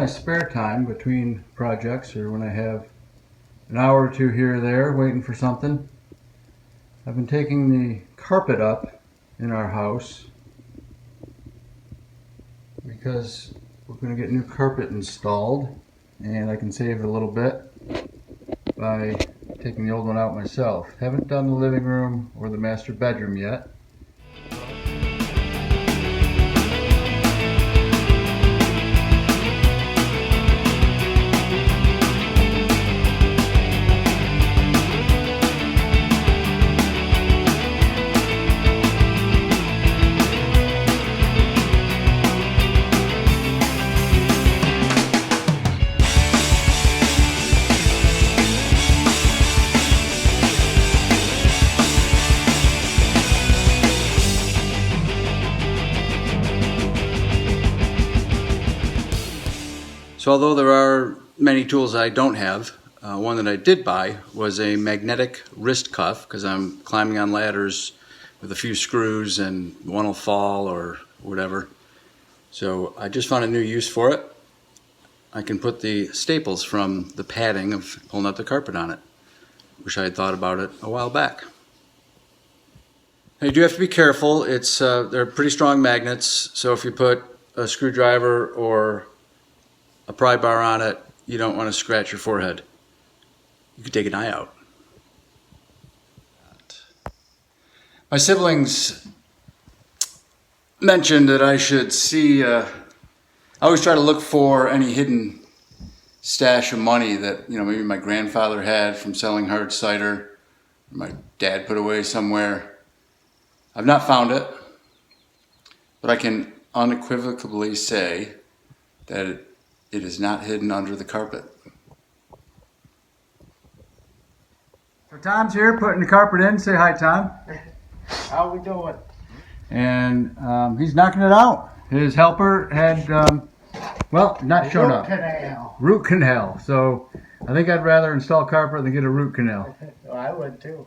spare time between projects, or when I have an hour or two here or there waiting for something, I've been taking the carpet up in our house because we're going to get new carpet installed, and I can save a little bit by taking the old one out myself. Haven't done the living room or the master bedroom yet. So although there are many tools I don't have, one that I did buy was a magnetic wrist cuff, because I'm climbing on ladders with a few screws and one will fall or whatever. So I just found a new use for it. I can put the staples from the padding of pulling up the carpet on it. Wish I had thought about it a while back. Now you do have to be careful. They're pretty strong magnets, so if you put a screwdriver or a pry bar on it, you don't want to scratch your forehead. You could take an eye out. My siblings mentioned that I should see, I always try to look for any hidden stash of money that, maybe my grandfather had from selling hard cider, or my dad put away somewhere. I've not found it, but I can unequivocally say that it is not hidden under the carpet. So Tom's here putting the carpet in. Say hi, Tom. How we doing? And he's knocking it out. His helper had, not shown up. Root canal. So I think I'd rather install carpet than get a root canal. Well, I would too.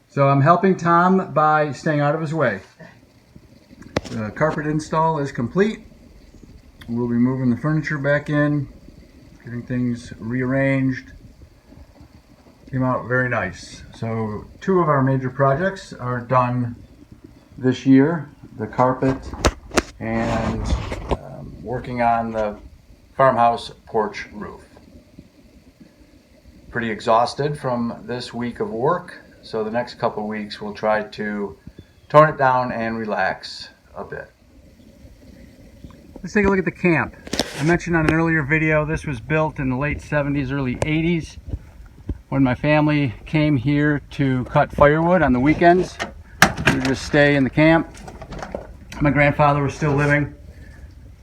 So I'm helping Tom by staying out of his way. The carpet install is complete. We'll be moving the furniture back in, getting things rearranged. Came out very nice. So 2 of our major projects are done this year, the carpet and working on the farmhouse porch roof. Pretty exhausted from this week of work, so the next couple of weeks we'll try to tone it down and relax a bit. Let's take a look at the camp. I mentioned on an earlier video this was built in the late 70s, early 80s when my family came here to cut firewood on the weekends. We would just stay in the camp. My grandfather was still living.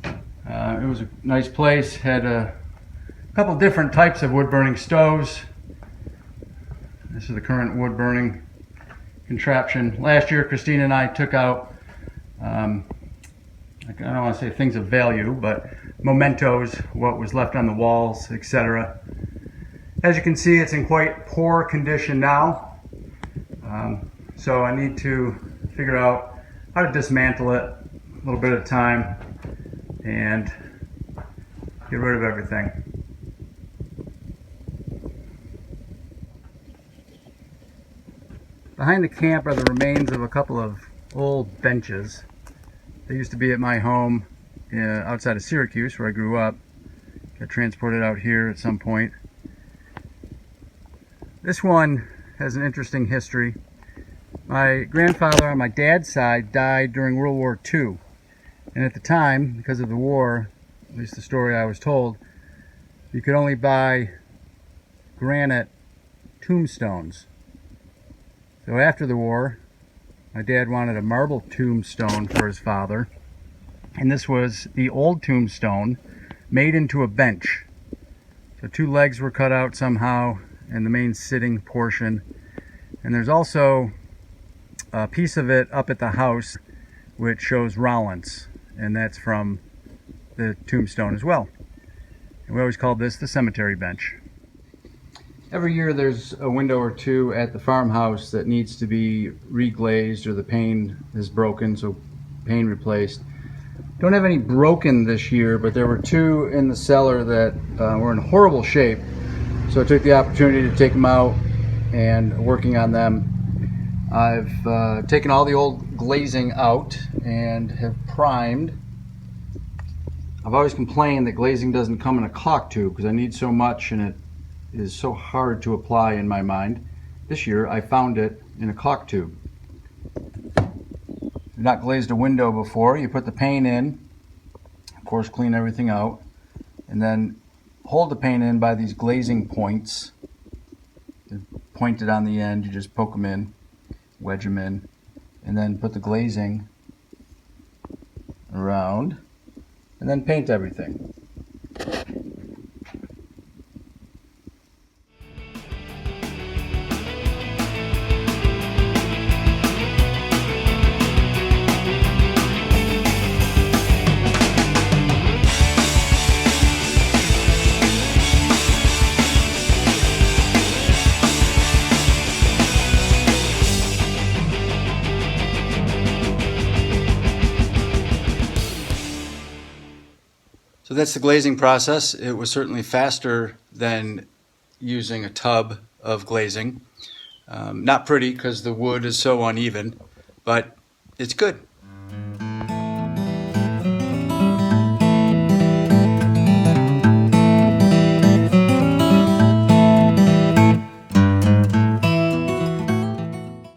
It was a nice place, had a couple different types of wood burning stoves. This is the current wood burning contraption. Last year Christina and I took out I don't want to say things of value, but mementos, what was left on the walls, etc. As you can see, it's in quite poor condition now. So I need to figure out how to dismantle it, a little bit of time, and get rid of everything. Behind the camp are the remains of a couple of old benches. They used to be at my home outside of Syracuse, where I grew up. Got transported out here at some point. This one has an interesting history. My grandfather on my dad's side died during World War II. And at the time, because of the war, at least the story I was told, you could only buy granite tombstones. So after the war, my dad wanted a marble tombstone for his father, and this was the old tombstone made into a bench. So 2 legs were cut out somehow, and the main sitting portion. And there's also a piece of it up at the house which shows Rollins, and that's from the tombstone as well. And we always called this the cemetery bench. Every year there's a window or two at the farmhouse that needs to be reglazed, or the pane is broken, so pane replaced. Don't have any broken this year, but there were two in the cellar that were in horrible shape. So I took the opportunity to take them out and working on them. I've taken all the old glazing out and have primed. I've always complained that glazing doesn't come in a caulk tube because I need so much and it is so hard to apply in my mind. This year I found it in a caulk tube. You've not glazed a window before, you put the paint in, of course clean everything out, and then hold the paint in by these glazing points. They're pointed on the end, you just poke them in, wedge them in, and then put the glazing around, and then paint everything. So that's the glazing process. It was certainly faster than using a tub of glazing. Not pretty because the wood is so uneven, but it's good.